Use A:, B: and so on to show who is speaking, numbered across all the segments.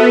A: Hello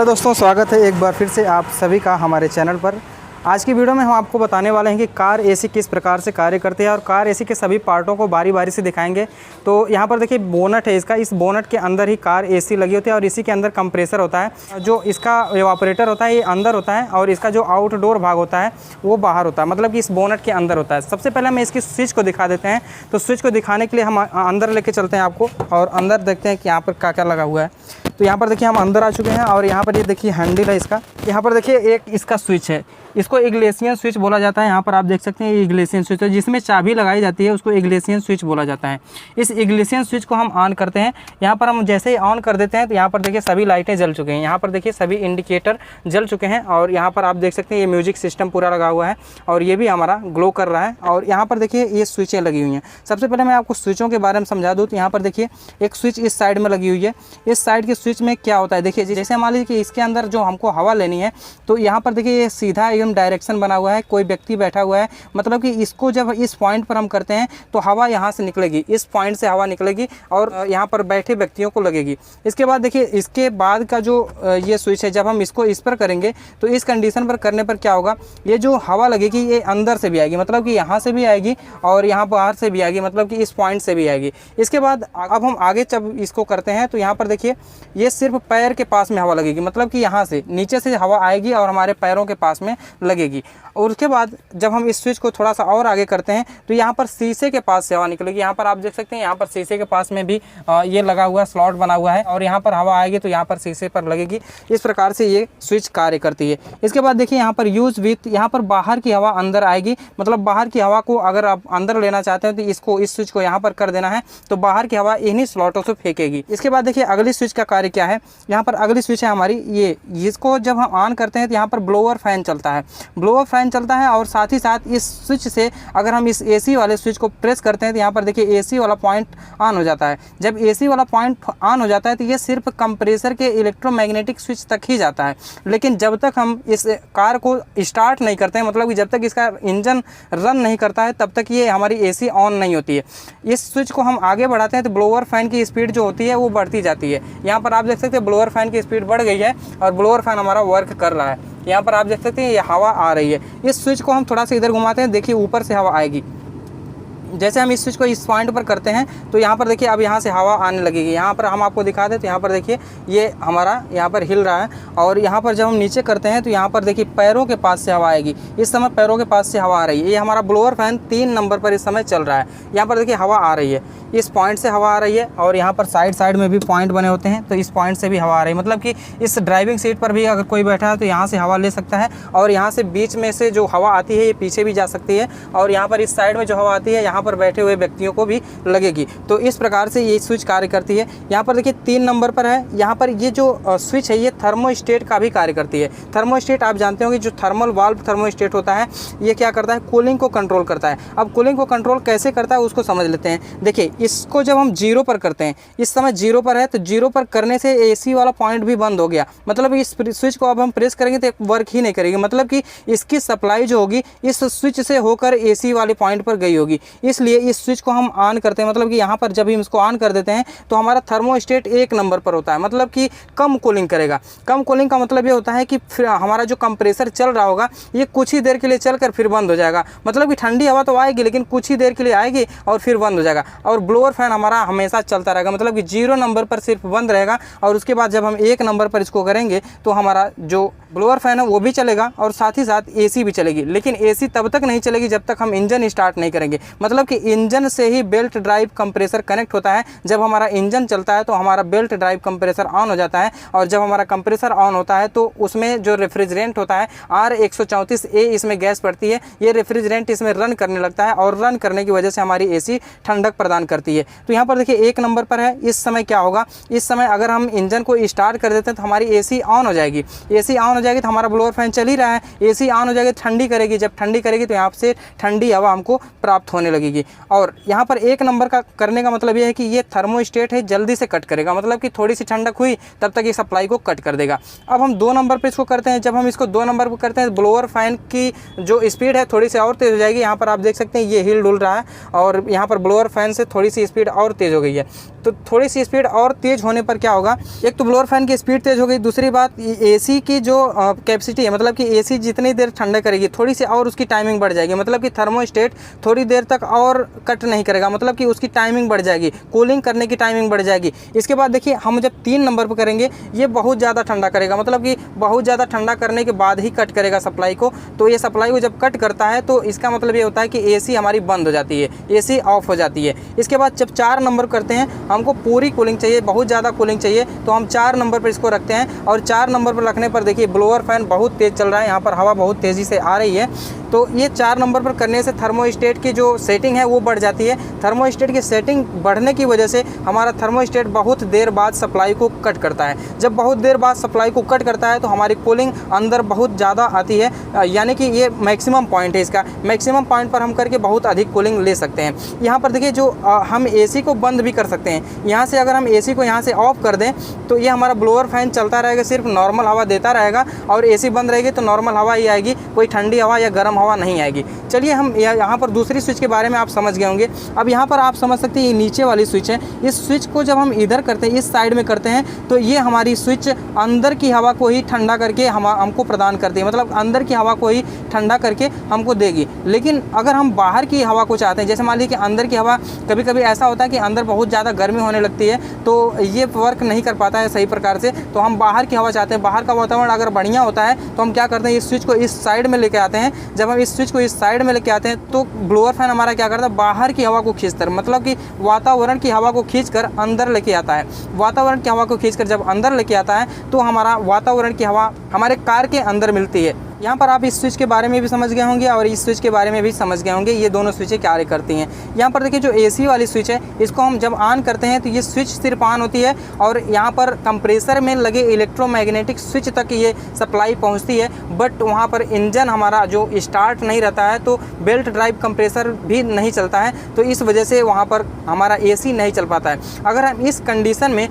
A: दोस्तों, स्वागत है एक बार फिर से आप सभी का हमारे चैनल पर। आज की वीडियो में हम आपको बताने वाले हैं कि कार एसी किस प्रकार से कार्य करते हैं और कार एसी के सभी पार्टों को बारी बारी से दिखाएंगे। तो यहाँ पर देखिए बोनट है इसका, इस बोनट के अंदर ही कार एसी लगी होती है और इसी के अंदर कंप्रेसर होता है। जो इसका इवापोरेटर होता है ये अंदर होता है और इसका जो आउटडोर भाग होता है वो बाहर होता है, मतलब कि इस बोनट के अंदर होता है। सबसे पहले हम इसकी स्विच को दिखा देते हैं। तो स्विच को दिखाने के लिए हम अंदर लेके चलते हैं आपको और अंदर देखते हैं कि यहाँ पर क्या क्या लगा हुआ है। तो यहाँ पर देखिए हम अंदर आ चुके हैं और यहाँ पर ये देखिए हैंडल है इसका। यहाँ पर देखिए एक इसका स्विच है, इसको इग्लेशियन स्विच बोला जाता है। यहाँ पर आप देख सकते हैं ये इग्लेशियन स्विच है, जिसमें चाबी लगाई जाती है उसको इग्लेशियन स्विच बोला जाता है। इस इग्लेशियन स्विच को हम ऑन करते हैं। यहाँ पर हम जैसे ही ऑन कर देते हैं तो यहाँ पर देखिए सभी लाइटें जल चुके हैं। यहाँ पर देखिए सभी इंडिकेटर जल चुके हैं और यहाँ पर आप देख सकते हैं ये म्यूजिक सिस्टम पूरा लगा हुआ है और ये भी हमारा ग्लो कर रहा है। और यहाँ पर देखिए ये स्विचें लगी हुई हैं। सबसे पहले मैं आपको स्विचों के बारे में समझा दूँ। तो यहाँ पर देखिए एक स्विच इस साइड में लगी हुई है। इस साइड की स्विच में क्या होता है, देखिए जैसे मान लीजिए कि इसके अंदर जो हमको हवा लेनी है तो यहाँ पर देखिए ये सीधा एकदम डायरेक्शन बना हुआ है, कोई व्यक्ति बैठा हुआ है, मतलब कि इसको जब इस पॉइंट पर हम करते हैं तो हवा यहाँ से निकलेगी, इस पॉइंट से हवा निकलेगी और यहाँ पर बैठे व्यक्तियों को लगेगी। इसके बाद देखिए इसके बाद का जो ये स्विच है, जब हम इसको इस पर करेंगे तो इस कंडीशन पर करने पर क्या होगा, ये जो हवा लगेगी ये अंदर से भी आएगी, मतलब कि यहाँ से भी आएगी और यहाँ बाहर से भी आएगी, मतलब कि इस पॉइंट से भी आएगी। इसके बाद अब हम आगे जब इसको करते हैं तो यहाँ पर देखिए ये सिर्फ पैर के पास में हवा लगेगी, मतलब कि यहाँ से नीचे से हवा आएगी और हमारे पैरों के पास में लगेगी। और उसके बाद जब हम इस स्विच को थोड़ा सा और आगे करते हैं तो यहाँ पर शीशे के पास से हवा निकलेगी। यहाँ पर आप देख सकते हैं यहाँ पर शीशे के पास में भी ये लगा हुआ है, स्लॉट बना हुआ है और यहाँ पर हवा आएगी तो यहाँ पर शीशे पर लगेगी। इस प्रकार से ये स्विच कार्य करती है। इसके बाद देखिए यहाँ पर यूज विथ, यहाँ पर बाहर की हवा अंदर आएगी, मतलब बाहर की हवा को अगर आप अंदर लेना चाहते हैं तो इसको इस स्विच को यहाँ पर कर देना है तो बाहर की हवा इन्हीं स्लॉटों से फेंकेगी। इसके बाद देखिए अगली स्विच का कार्य क्या है। यहाँ पर अगली स्विच है हमारी ये, इसको जब हम ऑन करते हैं तो यहाँ पर ब्लोअर फैन चलता है, ब्लोअर फैन चलता है और साथ ही साथ इस स्विच से अगर हम इस एसी वाले स्विच को प्रेस करते हैं तो यहाँ पर देखिए एसी वाला पॉइंट ऑन हो जाता है। जब एसी वाला पॉइंट ऑन हो जाता है तो ये सिर्फ कंप्रेसर के इलेक्ट्रोमैग्नेटिक स्विच तक ही जाता है, लेकिन जब तक हम इस कार को स्टार्ट नहीं करते हैं, मतलब कि जब तक इसका इंजन रन नहीं करता है तब तक ये हमारी एसी ऑन नहीं होती है। इस स्विच को हम आगे बढ़ाते हैं तो ब्लोअर फैन की स्पीड जो होती है वो बढ़ती जाती है। यहाँ पर आप देख सकते हैं ब्लोअर फैन की स्पीड बढ़ गई है और ब्लोअर फैन हमारा वर्क कर रहा है। यहाँ पर आप देख सकते हैं ये हवा आ रही है। इस स्विच को हम थोड़ा सा इधर घुमाते हैं, देखिए ऊपर से हवा आएगी। जैसे हम इस स्विच को इस पॉइंट पर करते हैं तो यहाँ पर देखिए अब यहाँ से हवा आने लगेगी। यहाँ पर हम आपको दिखा दें तो यहाँ पर देखिए ये हमारा यहाँ पर हिल रहा है और यहाँ पर जब हम नीचे करते हैं तो यहाँ पर देखिए पैरों के पास से हवा आएगी। इस समय पैरों के पास से हवा आ रही है। ये हमारा ब्लोअर फैन 3 नंबर पर इस समय चल रहा है। यहाँ पर देखिए हवा आ रही है, इस पॉइंट से हवा आ रही है और यहाँ पर साइड में भी पॉइंट बने होते हैं तो इस पॉइंट से भी हवा आ रही है, मतलब कि इस ड्राइविंग सीट पर भी अगर कोई बैठा है तो यहाँ से हवा ले सकता है और यहाँ से बीच में से जो हवा आती है ये पीछे भी जा सकती है और यहाँ पर इस साइड में जो हवा आती है यहाँ पर बैठे हुए व्यक्तियों को भी लगेगी। तो इस प्रकार से ये स्विच कार्य करती है। यहाँ पर देखिए 3 नंबर पर है। यहाँ पर ये जो स्विच है ये थर्मोस्टेट का भी कार्य करती है। थर्मोस्टेट आप जानते होंगे, जो थर्मल वाल्व थर्मोस्टेट होता है ये क्या करता है, कूलिंग को कंट्रोल करता है। अब कूलिंग को कंट्रोल कैसे करता है उसको समझ लेते हैं। देखिए इसको जब हम 0 पर करते हैं, इस समय 0 पर है तो 0 पर करने से एसी वाला पॉइंट भी बंद हो गया, मतलब इस स्विच को अब हम प्रेस करेंगे तो वर्क ही नहीं करेगी, मतलब कि इसकी सप्लाई जो होगी इस स्विच से होकर एसी वाले पॉइंट पर गई होगी। इसलिए इस स्विच को हम ऑन करते हैं, मतलब कि यहाँ पर जब हम इसको ऑन कर देते हैं तो हमारा थर्मोस्टेट 1 नंबर पर होता है, मतलब कि कम कूलिंग करेगा। कम कूलिंग का मतलब ये होता है कि फिर हमारा जो कंप्रेसर चल रहा होगा ये कुछ ही देर के लिए चलकर फिर बंद हो जाएगा, मतलब कि ठंडी हवा तो आएगी लेकिन कुछ ही देर के लिए आएगी और फिर बंद हो जाएगा। और ब्लोअर फैन हमारा हमेशा चलता रहेगा, मतलब कि 0 नंबर पर सिर्फ बंद रहेगा और उसके बाद जब हम 1 नंबर पर इसको करेंगे तो हमारा जो ब्लोअर फैन है वो भी चलेगा और साथ ही साथ एसी भी चलेगी। लेकिन एसी तब तक नहीं चलेगी जब तक हम इंजन स्टार्ट नहीं करेंगे, मतलब कि इंजन से ही बेल्ट ड्राइव कंप्रेसर कनेक्ट होता है। जब हमारा इंजन चलता है तो हमारा बेल्ट ड्राइव कंप्रेसर ऑन हो जाता है और जब हमारा कंप्रेसर ऑन होता है तो उसमें जो रेफ्रिजरेंट होता है R134A इसमें गैस पड़ती है, ये रेफ्रिजरेंट इसमें रन करने लगता है और रन करने की वजह से हमारी एसी ठंडक प्रदान करती है। तो यहाँ पर देखिए 1 नंबर पर है। इस समय क्या होगा, इस समय अगर हम इंजन को स्टार्ट कर देते हैं तो हमारी एसी ऑन हो जाएगी। एसी ऑन हो जाएगी तो हमारा ब्लोअर फैन चल ही रहा है, एसी ऑन हो जाएगी ठंडी करेगी, जब ठंडी करेगी तो यहाँ से ठंडी हवा हमको प्राप्त होने लगेगी। और यहाँ पर 1 नंबर का करने का मतलब ये है कि ये थर्मोस्टेट है जल्दी से कट करेगा, मतलब कि थोड़ी सी ठंडक हुई तब तक ये सप्लाई को कट कर देगा। अब हम 2 नंबर पर इसको करते हैं, जब हम इसको 2 नंबर पर करते हैं ब्लोअर फैन की जो स्पीड है थोड़ी सी और तेज़ हो जाएगी। यहाँ पर आप देख सकते हैं ये हिल डुल रहा है और यहाँ पर ब्लोअर फैन से थोड़ी सी स्पीड और तेज़ हो गई है। तो थोड़ी सी स्पीड और तेज़ होने पर क्या होगा, एक तो ब्लोअर फैन की स्पीड तेज़ हो गई, दूसरी बात एसी की जो कैपेसिटी है, मतलब कि एसी जितनी देर ठंडा करेगी थोड़ी सी और उसकी टाइमिंग बढ़ जाएगी, मतलब कि थर्मोस्टेट थोड़ी देर तक और कट नहीं करेगा, मतलब कि उसकी टाइमिंग बढ़ जाएगी, कूलिंग करने की टाइमिंग बढ़ जाएगी। इसके बाद देखिए हम जब 3 नंबर पर करेंगे ये बहुत ज़्यादा ठंडा करेगा, मतलब कि बहुत ज़्यादा ठंडा करने के बाद ही कट करेगा सप्लाई को। तो ये सप्लाई को जब कट करता है तो इसका मतलब ये होता है कि एसी हमारी बंद हो जाती है, एसी ऑफ हो जाती है। इसके बाद जब 4 नंबर करते हैं, हमको पूरी कूलिंग चाहिए, बहुत ज़्यादा कूलिंग चाहिए, तो हम 4 नंबर पर इसको रखते हैं। और 4 नंबर पर रखने पर देखिए ब्लोअर फैन बहुत तेज़ चल रहा है, यहाँ पर हवा बहुत तेज़ी से आ रही है। तो ये 4 नंबर पर करने से थर्मोस्टेट की जो सेटिंग है वो बढ़ जाती है। थर्मोस्टेट की सेटिंग बढ़ने की वजह से हमारा थर्मोस्टेट बहुत देर बाद सप्लाई को कट करता है। जब बहुत देर बाद सप्लाई को कट करता है तो हमारी कूलिंग अंदर बहुत ज़्यादा आती है, यानी कि ये मैक्सिमम पॉइंट है इसका। मैक्सिमम पॉइंट पर हम करके बहुत अधिक कूलिंग ले सकते हैं। यहाँ पर देखिए जो हम एसी को बंद भी कर सकते हैं। यहाँ से अगर हम एसी को यहाँ से ऑफ कर दें तो ये हमारा ब्लोअर फैन चलता रहेगा, सिर्फ नॉर्मल हवा देता रहेगा, और एसी बंद रहेगी तो नॉर्मल हवा ही आएगी, कोई ठंडी हवा या गर्म हवा नहीं आएगी। चलिए हम यहाँ पर दूसरी स्विच के बारे में आप समझ गए होंगे। अब यहाँ पर आप समझ सकते हैं ये नीचे वाली स्विच है, इस स्विच को जब हम इधर करते हैं, इस साइड में करते हैं, तो ये हमारी स्विच अंदर की हवा को ही ठंडा करके हमको प्रदान करती है, मतलब अंदर की हवा को ही ठंडा करके हमको देगी। लेकिन अगर हम बाहर की हवा को चाहते हैं, जैसे मान लीजिए कि अंदर की हवा, कभी कभी ऐसा होता है कि अंदर बहुत ज़्यादा गर्मी होने लगती है तो ये वर्क नहीं कर पाता है सही प्रकार से, तो हम बाहर की हवा चाहते हैं। बाहर का वातावरण अगर बढ़िया होता है तो हम क्या करते हैं, इस स्विच को इस साइड में लेके आते हैं। जब हम इस स्विच को इस साइड में लेके आते हैं तो ब्लोअर फैन हमारा क्या करता है, बाहर की हवा को खींचकर, मतलब कि वातावरण की हवा को खींचकर अंदर लेके आता है। वातावरण की हवा को खींचकर जब अंदर लेके आता है तो हमारा वातावरण की हवा हमारे कार के अंदर मिलती है। यहाँ पर आप इस स्विच के बारे में भी समझ गए होंगे और इस स्विच के बारे में भी समझ गए होंगे, ये दोनों स्विचें क्या करती हैं। यहाँ पर देखिए जो एसी वाली स्विच है, इसको हम जब ऑन करते हैं तो ये स्विच सिर्फ ऑन होती है और यहाँ पर कंप्रेसर में लगे इलेक्ट्रोमैग्नेटिक स्विच तक ये सप्लाई पहुँचती है, बट वहाँ पर इंजन हमारा जो स्टार्ट नहीं रहता है, तो बेल्ट ड्राइव कंप्रेसर भी नहीं चलता है, तो इस वजह से वहाँ पर हमारा एसी नहीं चल पाता है। अगर हम इस कंडीशन में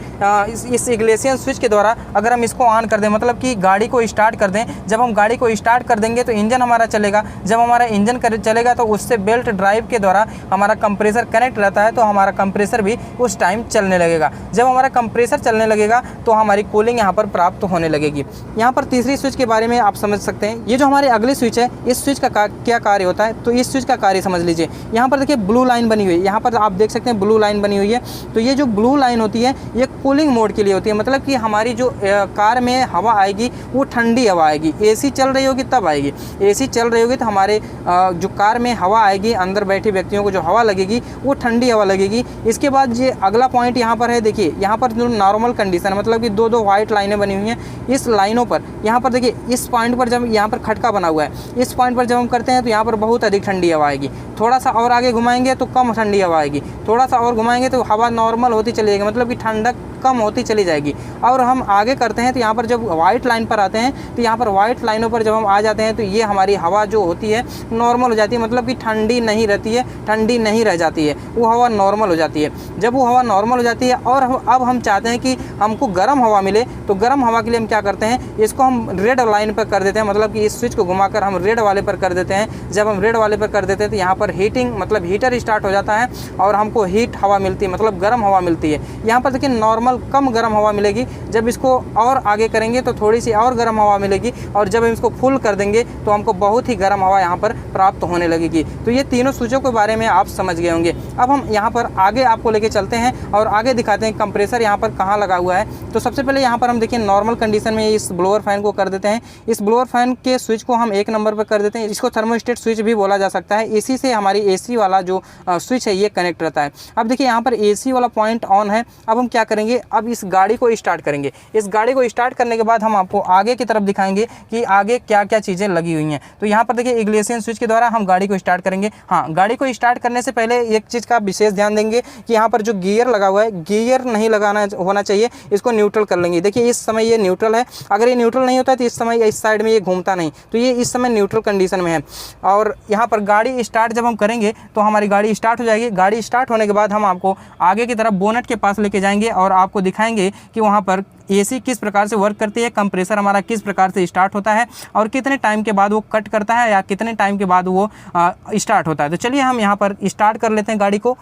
A: इस इग्लेशियन स्विच के द्वारा अगर हम इसको ऑन कर दें, मतलब कि गाड़ी को स्टार्ट कर दें, जब हम गाड़ी को स्टार्ट कर देंगे तो इंजन हमारा चलेगा। जब हमारा इंजन चलेगा तो उससे बेल्ट ड्राइव के द्वारा हमारा कंप्रेसर कनेक्ट रहता है, तो हमारा कंप्रेसर भी उस टाइम चलने लगेगा। जब हमारा कंप्रेसर चलने लगेगा तो हमारी कूलिंग यहाँ पर प्राप्त होने लगेगी। यहाँ पर तीसरी स्विच के बारे में आप समझ सकते हैं। ये जो हमारी अगली स्विच है, इस स्विच का क्या कार्य होता है, तो इस स्विच का कार्य समझ लीजिए। यहाँ पर देखिए ब्लू लाइन बनी हुई है, यहाँ पर आप देख सकते हैं ब्लू लाइन बनी हुई है। तो ये जो ब्लू लाइन होती है ये कूलिंग मोड के लिए होती है, मतलब कि हमारी जो कार में हवा आएगी वो ठंडी हवा आएगी। एसी चल रही होगी तब आएगी, एसी चल रही होगी तो हमारे जो कार में हवा आएगी, अंदर बैठे व्यक्तियों को जो हवा लगेगी वो ठंडी हवा लगेगी। इसके बाद ये अगला पॉइंट यहाँ पर है, देखिए यहाँ पर जो नॉर्मल कंडीशन है, मतलब कि दो वाइट लाइनें बनी हुई हैं, इस लाइनों पर यहाँ पर देखिए इस पॉइंट पर जब यहाँ पर खटका बना हुआ है, इस पॉइंट पर जब हम करते हैं तो यहाँ पर बहुत अधिक ठंडी हवा आएगी। थोड़ा सा और आगे घुमाएंगे तो कम ठंडी हवा आएगी, थोड़ा सा और घुमाएंगे तो हवा नॉर्मल होती चली जाएगी, मतलब कि ठंडक कम होती चली जाएगी। और हम आगे करते हैं तो यहाँ पर जब वाइट लाइन पर आते हैं तो यहाँ पर वाइट लाइनों पर जब हम आ जाते हैं तो ये हमारी हवा जो होती है नॉर्मल हो जाती है, मतलब कि ठंडी नहीं रहती है, ठंडी नहीं रह जाती है, वो हवा नॉर्मल हो जाती है। जब वो हवा नॉर्मल हो जाती है और अब हम चाहते हैं कि हमको गर्म हवा मिले, तो गर्म हवा के लिए हम क्या करते हैं, इसको हम रेड लाइन पर कर देते हैं, मतलब कि इस स्विच को घुमाकर हम रेड वाले पर कर देते हैं। जब हम रेड वाले पर कर देते हैं तो यहाँ पर हीटिंग, मतलब हीटर स्टार्ट हो जाता है और हमको हीट हवा मिलती है, मतलब गर्म हवा मिलती है। यहाँ पर देखिए नॉर्मल कम गर्म हवा मिलेगी, जब इसको और आगे करेंगे तो थोड़ी सी और गर्म हवा मिलेगी, और जब हम इसको फुल कर देंगे तो हमको बहुत ही गर्म हवा यहाँ पर प्राप्त होने लगेगी। तो ये तीनों स्विचों के बारे में आप समझ गए होंगे। अब हम यहाँ पर आगे आपको लेके चलते हैं और आगे दिखाते हैं कंप्रेसर यहाँ पर कहाँ लगा हुआ है। तो सबसे पहले यहाँ पर हम देखिए नॉर्मल कंडीशन में इस ब्लोअर फैन को कर देते हैं। इस ब्लोअर फैन के स्विच को हम 1 नंबर पर कर देते हैं। इसको थर्मोस्टेट स्विच भी बोला जा सकता है। इसी से हमारी एसी वाला जो स्विच है ये कनेक्ट रहता है। अब देखिए यहाँ पर एसी वाला पॉइंट ऑन है। अब हम क्या करेंगे, अब इस गाड़ी को स्टार्ट करेंगे। इस गाड़ी को स्टार्ट करने के बाद हम आपको आगे की तरफ दिखाएंगे कि आगे क्या क्या चीज़ें लगी हुई हैं। तो यहाँ पर देखिए इग्निशन स्विच के द्वारा हम गाड़ी को स्टार्ट करेंगे। हाँ, गाड़ी को स्टार्ट करने से पहले एक चीज़ का विशेष ध्यान देंगे कि यहाँ पर जो गियर लगा हुआ है, गियर नहीं लगाना होना चाहिए, इसको न्यूट्रल कर लेंगे। देखिए इस समय ये न्यूट्रल है, अगर ये न्यूट्रल नहीं होता है तो इस समय इस साइड में ये घूमता नहीं, तो ये इस समय न्यूट्रल कंडीशन में है। और यहाँ पर गाड़ी स्टार्ट जब हम करेंगे तो हमारी गाड़ी स्टार्ट हो जाएगी। गाड़ी स्टार्ट होने के बाद हम आपको आगे की तरफ बोनट के पास लेके जाएंगे और आपको दिखाएंगे कि वहाँ पर एसी किस प्रकार से वर्क करती है, कंप्रेसर हमारा किस प्रकार से स्टार्ट होता है और कितने टाइम के बाद वो कट करता है या कितने टाइम के बाद वो स्टार्ट होता है। तो चलिए हम यहाँ पर स्टार्ट कर लेते हैं गाड़ी को।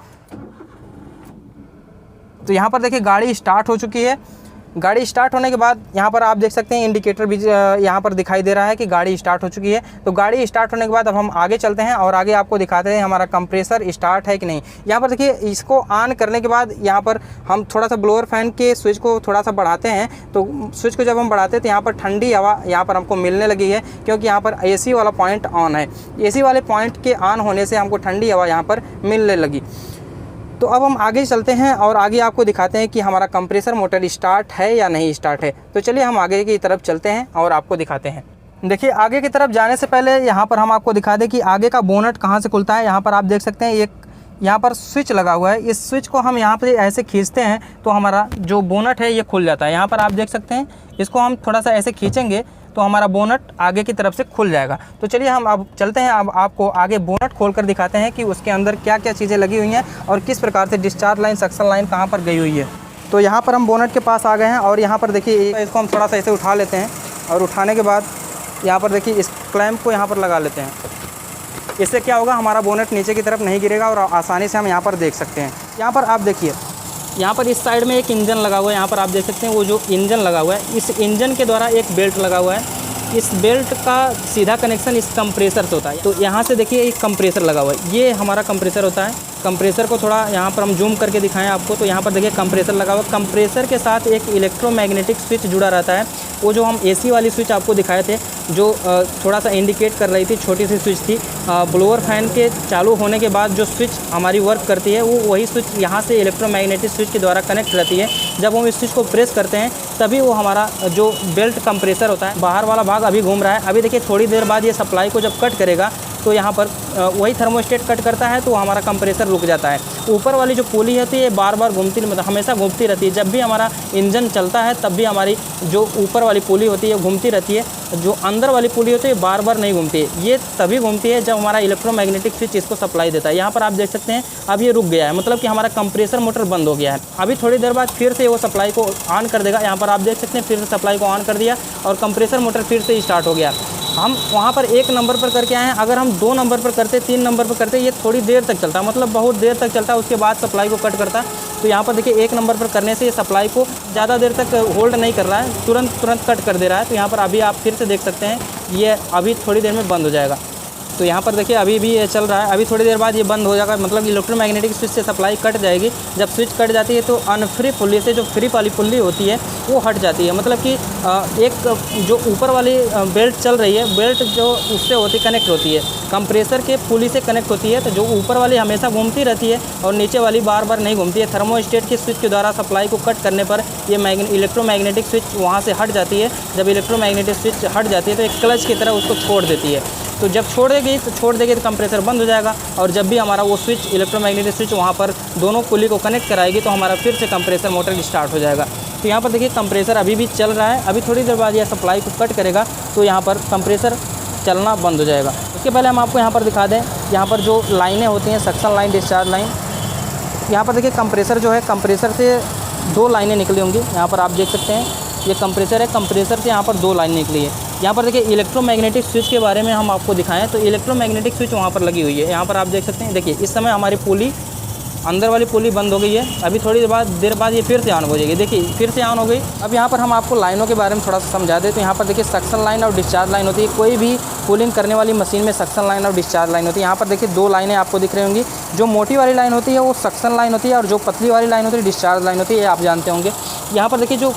A: तो यहाँ पर देखिए गाड़ी स्टार्ट हो चुकी है। गाड़ी स्टार्ट होने के बाद यहाँ पर आप देख सकते हैं इंडिकेटर भी यहाँ पर दिखाई दे रहा है कि गाड़ी स्टार्ट हो चुकी है। तो गाड़ी स्टार्ट होने के बाद अब हम आगे चलते हैं और आगे आपको दिखाते हैं हमारा कंप्रेसर स्टार्ट है कि नहीं। यहाँ पर देखिए इसको ऑन करने के बाद यहाँ पर हम थोड़ा सा ब्लोअर फैन के स्विच को थोड़ा सा बढ़ाते हैं। तो स्विच को जब हम बढ़ाते हैं तो यहाँ पर ठंडी हवा यहाँ पर हमको मिलने लगी है, क्योंकि यहाँ पर AC वाला पॉइंट ऑन है। AC वाले पॉइंट के ऑन होने से हमको ठंडी हवा यहाँ पर मिलने लगी। तो अब हम आगे चलते हैं और आगे आपको दिखाते हैं कि हमारा कंप्रेसर मोटर स्टार्ट है या नहीं स्टार्ट है। तो चलिए हम आगे की तरफ चलते हैं और आपको दिखाते हैं। देखिए आगे की तरफ जाने से पहले यहाँ पर हम आपको दिखा दें कि आगे का बोनट कहाँ से खुलता है। यहाँ पर आप देख सकते हैं एक यहाँ पर स्विच लगा हुआ है। इस स्विच को हम यहाँ पर ऐसे खींचते हैं तो हमारा जो बोनट है ये खुल जाता है। यहाँ पर आप देख सकते हैं, इसको हम थोड़ा सा ऐसे खींचेंगे तो हमारा बोनट आगे की तरफ से खुल जाएगा। तो चलिए हम अब चलते हैं, अब आपको आगे बोनट खोलकर दिखाते हैं कि उसके अंदर क्या क्या चीज़ें लगी हुई हैं और किस प्रकार से डिस्चार्ज लाइन, सक्शन लाइन कहाँ पर गई हुई है। तो यहाँ पर हम बोनट के पास आ गए हैं और यहाँ पर देखिए इसको हम थोड़ा सा ऐसे उठा लेते हैं और उठाने के बाद यहाँ पर देखिए इस क्लैंप को यहाँ पर लगा लेते हैं। इससे क्या होगा, हमारा बोनट नीचे की तरफ नहीं गिरेगा और आसानी से हम यहाँ पर देख सकते हैं। यहाँ पर आप देखिए, यहाँ पर इस साइड में एक इंजन लगा हुआ है। यहाँ पर आप देख सकते हैं वो जो इंजन लगा हुआ है, इस इंजन के द्वारा एक बेल्ट लगा हुआ है। इस बेल्ट का सीधा कनेक्शन इस कंप्रेसर से होता है। तो यहाँ से देखिए एक कंप्रेसर लगा हुआ है, ये हमारा कंप्रेसर होता है। कंप्रेसर को थोड़ा यहाँ पर हम जूम करके दिखाएं आपको, तो यहाँ पर देखिए कंप्रेसर लगा हुआ है। कंप्रेसर के साथ एक इलेक्ट्रोमैग्नेटिक स्विच जुड़ा रहता है। वो जो हम AC वाली स्विच आपको दिखाए थे, जो थोड़ा सा इंडिकेट कर रही थी, छोटी सी स्विच थी। ब्लोअर फैन के चालू होने के बाद जो स्विच हमारी वर्क करती है, वो वही स्विच यहाँ से इलेक्ट्रोमैग्नेटिक स्विच के द्वारा कनेक्ट रहती है। जब हम इस स्विच को प्रेस करते हैं तभी वो हमारा जो बेल्ट कंप्रेसर होता है, बाहर वाला भाग अभी घूम रहा है। अभी देखिए थोड़ी देर बाद ये सप्लाई को जब कट करेगा तो यहाँ पर वही थर्मोस्टेट कट करता है, तो हमारा कंप्रेसर रुक जाता है। ऊपर वाली जो पुली होती है बार बार घूमती, मतलब हमेशा घूमती रहती है। जब भी हमारा इंजन चलता है तब भी हमारी जो ऊपर वाली पुली होती है घूमती रहती है। जो अंदर वाली पुली होती है बार बार नहीं घूमती है। ये तभी घूमती है जब हमारा इलेक्ट्रोमैग्नेटिक स्विच इसको सप्लाई देता है। यहाँ पर आप देख सकते हैं अब ये रुक गया है, मतलब कि हमारा कंप्रेसर मोटर बंद हो गया है। अभी थोड़ी देर बाद फिर से वो सप्लाई को ऑन कर देगा। यहाँ पर आप देख सकते हैं फिर से सप्लाई को ऑन कर दिया और कंप्रेसर मोटर फिर से स्टार्ट हो गया। हम वहाँ पर 1 नंबर पर करके आए हैं, अगर हम 2 नंबर पर करते, 3 नंबर पर करते, ये थोड़ी देर तक चलता है, मतलब बहुत देर तक चलता है, उसके बाद सप्लाई को कट करता है। तो यहाँ पर देखिए 1 नंबर पर करने से ये सप्लाई को ज़्यादा देर तक होल्ड नहीं कर रहा है, तुरंत कट कर दे रहा है। तो यहाँ पर अभी आप फिर से देख सकते हैं ये अभी थोड़ी देर में बंद हो जाएगा। तो यहाँ पर देखिए अभी भी ये चल रहा है, अभी थोड़ी देर बाद ये बंद हो जाएगा, मतलब इलेक्ट्रोमैग्नेटिक स्विच से सप्लाई कट जाएगी। जब स्विच कट जाती है तो अनफ्री पुल्ली से जो फ्री वाली पुल्ली होती है वो हट जाती है, मतलब कि एक जो ऊपर वाली बेल्ट चल रही है, बेल्ट जो उससे होती कनेक्ट होती है, कंप्रेसर के पुल्ली से कनेक्ट होती है। तो जो ऊपर वाली हमेशा घूमती रहती है और नीचे वाली बार बार नहीं घूमती है। थर्मोस्टेट के स्विच के द्वारा सप्लाई को कट करने पर ये इलेक्ट्रोमैग्नेटिक स्विच वहाँ से हट जाती है। जब इलेक्ट्रोमैग्नेटिक स्विच हट जाती है तो एक क्लच की तरह उसको छोड़ देती है। तो जब छोड़ देगी तो कंप्रेसर बंद हो जाएगा और जब भी हमारा वो स्विच इलेक्ट्रोमैग्नेटिक स्विच वहाँ पर दोनों पुली को कनेक्ट कराएगी तो हमारा फिर से कंप्रेसर मोटर स्टार्ट हो जाएगा। तो यहाँ पर देखिए कंप्रेसर अभी भी चल रहा है, अभी थोड़ी देर बाद यह सप्लाई को कट करेगा तो यहाँ पर कंप्रेसर चलना बंद हो जाएगा। उसके पहले हम आपको यहाँ पर दिखा दें, यहाँ पर जो लाइनें होती हैं, सक्शन लाइन, डिस्चार्ज लाइन, यहाँ पर देखिए कंप्रेसर जो है, कंप्रेसर से 2 लाइनें निकली होंगी। यहाँ पर आप देख सकते हैं ये कंप्रेसर है, कंप्रेसर से यहाँ पर 2 लाइन निकली है। यहाँ पर देखिए इलेक्ट्रोमैग्नेटिक स्विच के बारे में हम आपको दिखाएं तो इलेक्ट्रोमैग्नेटिक स्विच वहाँ पर लगी हुई है। यहाँ पर आप देख सकते हैं, देखिए इस समय हमारी पुली, अंदर वाली पुली बंद हो गई है। अभी थोड़ी देर बाद ये फिर से ऑन हो जाएगी, देखिए फिर से ऑन हो गई। अब यहाँ पर हम आपको लाइनों के बारे में थोड़ा सा समझा दें। तो यहाँ पर देखिए सक्शन लाइन और डिस्चार्ज लाइन होती है। कोई भी कूलिंग करने वाली मशीन में सक्शन लाइन और डिस्चार्ज लाइन होती है। यहाँ पर देखिए 2 लाइनें आपको दिख रही होंगी। जो मोटी वाली लाइन होती है वो सक्शन लाइन होती है और जो पतली वाली लाइन होती है डिस्चार्ज लाइन होती है, ये आप जानते होंगे। यहाँ पर देखिए जो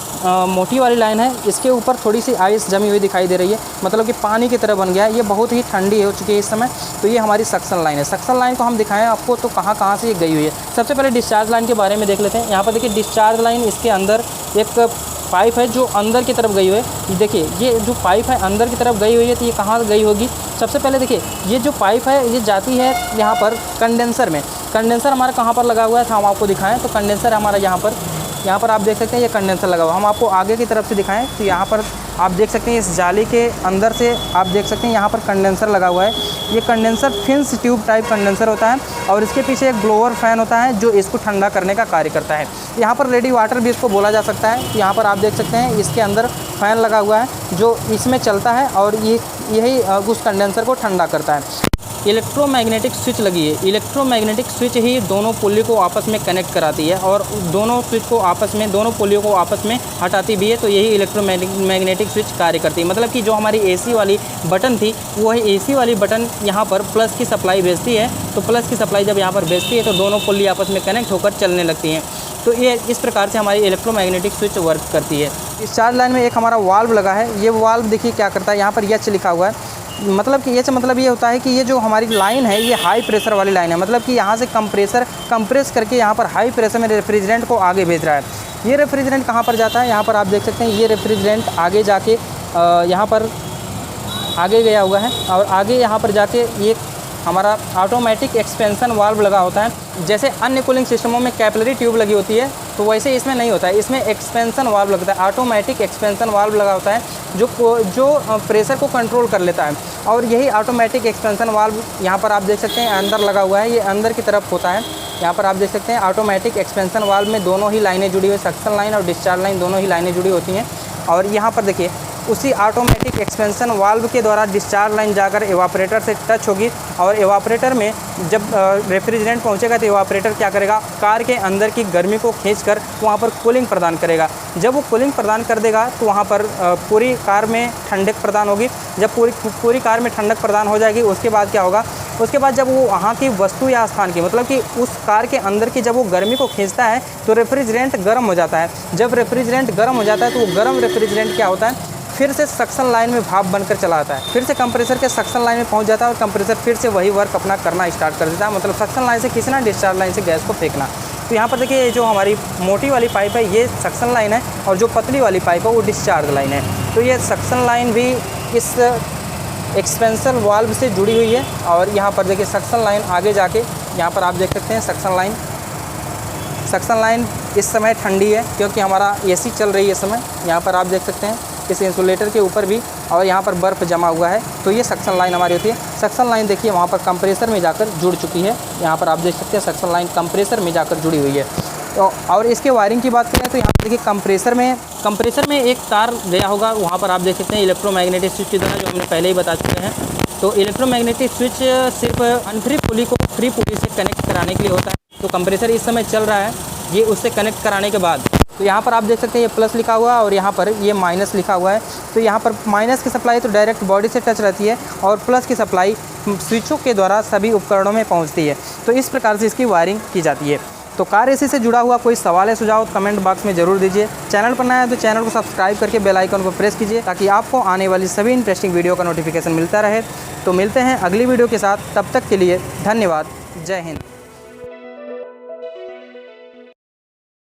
A: मोटी वाली लाइन है इसके ऊपर थोड़ी सी आइस जमी हुई दिखाई दे रही है, मतलब कि पानी की तरह बन गया है। ये बहुत ही ठंडी हो चुकी है इस समय। तो ये हमारी सक्शन लाइन है। सक्शन लाइन को हम दिखाएं आपको तो कहाँ कहाँ से ये गई हुई है। सबसे पहले डिस्चार्ज लाइन के बारे में देख लेते हैं। यहाँ पर देखिए डिस्चार्ज लाइन, इसके अंदर एक पाइप है जो अंदर की तरफ गई हुई है। देखिए ये जो पाइप है अंदर की तरफ गई हुई है, तो ये कहाँ गई होगी। सबसे पहले देखिए ये जो पाइप है ये जाती है यहाँ पर कंडेंसर में। कंडेंसर हमारा कहाँ पर लगा हुआ है, हम आपको दिखाएं तो कंडेंसर हमारा यहाँ पर आप देख सकते हैं ये कंडेंसर लगा हुआ। हम आपको आगे की तरफ से दिखाएं तो यहाँ पर आप देख सकते हैं इस जाली के अंदर से आप देख सकते हैं यहाँ पर कंडेंसर लगा हुआ है। ये condenser fins tube type condenser होता है और इसके पीछे एक ब्लोअर फैन होता है जो इसको ठंडा करने का कार्य करता है। यहाँ पर रेडी वाटर भी इसको बोला जा सकता है। यहाँ पर आप देख सकते हैं इसके अंदर फैन लगा हुआ है जो इसमें चलता है और यही उस कंडेंसर को ठंडा करता है। इलेक्ट्रोमैग्नेटिक स्विच लगी है। इलेक्ट्रोमैग्नेटिक स्विच ही दोनों पुल्ली को आपस में कनेक्ट कराती है और दोनों स्विच को आपस में, दोनों पुल्लियों को आपस में हटाती भी है। तो यही इलेक्ट्रोमैग्नेटिक स्विच कार्य करती है। मतलब कि जो हमारी एसी वाली बटन थी वही एसी वाली बटन यहाँ पर प्लस की सप्लाई भेजती है। तो प्लस की सप्लाई जब यहाँ पर भेजती है तो दोनों पुल्ली आपस में कनेक्ट होकर चलने लगती हैं। तो ये इस प्रकार से हमारी इलेक्ट्रोमैग्नेटिक स्विच वर्क करती है। इस चार्ज लाइन में एक हमारा वाल्व लगा है। ये वाल्व देखिए क्या करता है, यहाँ पर एच लिखा हुआ है। मतलब कि मतलब ये होता है कि ये जो हमारी लाइन है ये हाई प्रेशर वाली लाइन है। मतलब कि यहाँ से कंप्रेस करके यहाँ पर हाई प्रेशर में रेफ्रिजरेंट को आगे भेज रहा है। ये रेफ्रिजरेंट कहाँ पर जाता है, यहाँ पर आप देख सकते हैं ये रेफ्रिजरेंट आगे जाके यहाँ पर आगे गया हुआ है और आगे यहाँ पर जाके ये हमारा ऑटोमेटिक एक्सपेंशन वाल्व लगा होता है। जैसे अन्य कूलिंग सिस्टमों में कैपिलरी ट्यूब लगी होती है तो वैसे इसमें नहीं होता है। इसमें एक्सपेंशन वाल्व लगता है, ऑटोमेटिक एक्सपेंशन वाल्व लगा होता है जो प्रेशर को कंट्रोल कर लेता है। और यही ऑटोमेटिक एक्सपेंशन वाल्व यहाँ पर आप देख सकते हैं अंदर लगा हुआ है। ये अंदर की तरफ होता है। यहाँ पर आप देख सकते हैं ऑटोमेटिक एक्सपेंशन वाल्व में दोनों ही लाइनें जुड़ी हुई, सक्शन लाइन और डिस्चार्ज लाइन दोनों ही लाइनें जुड़ी होती हैं। और यहाँ पर देखिए उसी ऑटोमेटिक एक्सपेंशन वाल्व के द्वारा डिस्चार्ज लाइन जाकर एवापोरेटर से टच होगी और एवापोरेटर में जब रेफ्रिजरेंट पहुंचेगा तो एवापोरेटर क्या करेगा, कार के अंदर की गर्मी को खींचकर वहां पर कूलिंग प्रदान करेगा। जब वो कूलिंग प्रदान कर देगा तो वहां पर पूरी कार में ठंडक प्रदान होगी। जब पूरी कार में ठंडक प्रदान हो जाएगी उसके बाद क्या होगा, उसके बाद जब वो वहाँ की वस्तु या स्थान की, मतलब कि उस कार के अंदर की जब वो गर्मी को खींचता है तो रेफ्रिजरेंट गर्म हो जाता है। जब रेफ्रिजरेंट गर्म हो जाता है तो वो गर्म रेफ्रिजरेंट क्या होता है, फिर से सक्शन लाइन में भाप बनकर चला आता है, फिर से कंप्रेसर के सक्शन लाइन में पहुंच जाता है और कंप्रेसर फिर से वही वर्क अपना करना स्टार्ट कर देता है। मतलब सक्शन लाइन से खींचना, डिस्चार्ज लाइन से गैस को फेंकना। तो यहाँ पर देखिए जो हमारी मोटी वाली पाइप है ये सक्शन लाइन है और जो पतली वाली पाइप है वो डिस्चार्ज लाइन है। तो ये सक्शन लाइन भी इस एक्सपेंशन वाल्व से जुड़ी हुई है। और यहाँ पर देखिए सक्शन लाइन आगे जाके यहाँ पर आप देख सकते हैं सक्शन लाइन इस समय ठंडी है क्योंकि हमारा एसी चल रही है इस समय। यहाँ पर आप देख सकते हैं इस इंसुलेटर के ऊपर भी और यहाँ पर बर्फ़ जमा हुआ है। तो ये सक्शन लाइन हमारी होती है। सक्शन लाइन देखिए वहाँ पर कंप्रेसर में जाकर जुड़ चुकी है। यहाँ पर आप देख सकते हैं सक्शन लाइन कंप्रेसर में जाकर जुड़ी हुई है। तो और इसके वायरिंग की बात करें तो यहाँ पर देखिए कंप्रेसर में एक तार गया होगा, वहाँ पर आप देख सकते हैं इलेक्ट्रोमैग्नेटिक स्विच की तरह, जो हमने पहले ही बता चुके हैं। तो इलेक्ट्रोमैग्नेटिक स्विच सिर्फ अनफ्री पुली को फ्री पुली से कनेक्ट कराने के लिए होता है। तो कंप्रेसर इस समय चल रहा है, ये उससे कनेक्ट कराने के बाद तो यहाँ पर आप देख सकते हैं ये प्लस लिखा हुआ है और यहाँ पर ये माइनस लिखा हुआ है। तो यहाँ पर माइनस की सप्लाई तो डायरेक्ट बॉडी से टच रहती है और प्लस की सप्लाई स्विचों के द्वारा सभी उपकरणों में पहुँचती है। तो इस प्रकार से इसकी वायरिंग की जाती है। तो कार एसी से जुड़ा हुआ कोई सवाल है, सुझाव तो कमेंट बॉक्स में ज़रूर दीजिए। चैनल पर नया है तो चैनल को सब्सक्राइब करके बेल आइकन को प्रेस कीजिए ताकि आपको आने वाली सभी इंटरेस्टिंग वीडियो का नोटिफिकेशन मिलता रहे। तो मिलते हैं अगली वीडियो के साथ, तब तक के लिए धन्यवाद। जय हिंद।